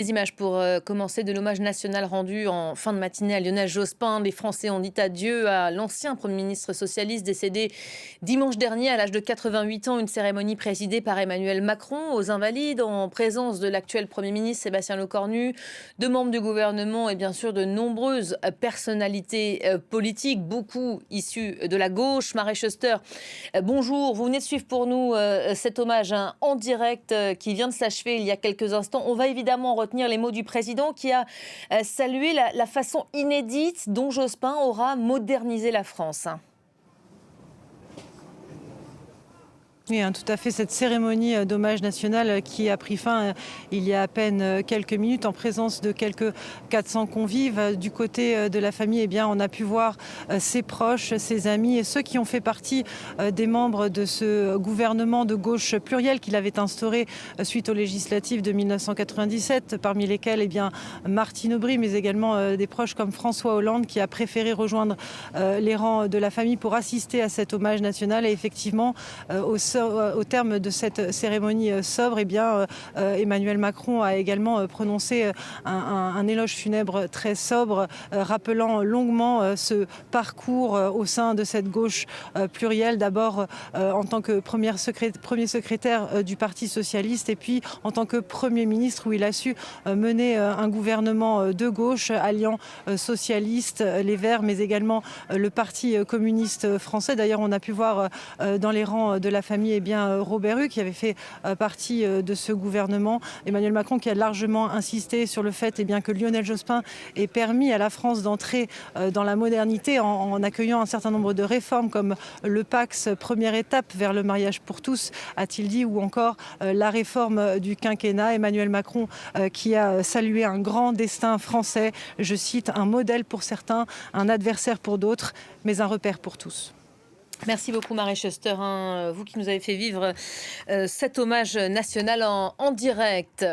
Les images pour commencer de l'hommage national rendu en fin de matinée à Lionel Jospin. Les Français ont dit adieu à l'ancien Premier ministre socialiste décédé dimanche dernier à l'âge de 88 ans. Une cérémonie présidée par Emmanuel Macron aux Invalides en présence de l'actuel Premier ministre Sébastien Lecornu, de membres du gouvernement et bien sûr de nombreuses personnalités politiques, beaucoup issues de la gauche. Marie Schuster, bonjour. Vous venez de suivre pour nous cet hommage en direct qui vient de s'achever il y a quelques instants. On va évidemment retenir les mots du président qui a salué la façon inédite dont Jospin aura modernisé la France. Oui, tout à fait. Cette cérémonie d'hommage national qui a pris fin il y a à peine quelques minutes en présence de quelques 400 convives. Du côté de la famille, eh bien, on a pu voir ses proches, ses amis et ceux qui ont fait partie des membres de ce gouvernement de gauche pluriel qu'il avait instauré suite aux législatives de 1997, parmi lesquels eh bien, Martine Aubry, mais également des proches comme François Hollande qui a préféré rejoindre les rangs de la famille pour assister à cet hommage national. Et effectivement, au terme de cette cérémonie sobre, eh bien, Emmanuel Macron a également prononcé un éloge funèbre très sobre, rappelant longuement ce parcours au sein de cette gauche plurielle. D'abord en tant que premier secrétaire du Parti socialiste et puis en tant que Premier ministre où il a su mener un gouvernement de gauche alliant socialistes, les Verts, mais également le Parti communiste français. D'ailleurs, on a pu voir dans les rangs de la famille Robert Hue qui avait fait partie de ce gouvernement. Emmanuel Macron qui a largement insisté sur le fait que Lionel Jospin ait permis à la France d'entrer dans la modernité en accueillant un certain nombre de réformes comme le Pacs, première étape vers le mariage pour tous, a-t-il dit, ou encore la réforme du quinquennat. Emmanuel Macron qui a salué un grand destin français, je cite, un modèle pour certains, un adversaire pour d'autres, mais un repère pour tous. Merci beaucoup Marie Schuster, vous qui nous avez fait vivre cet hommage national en direct.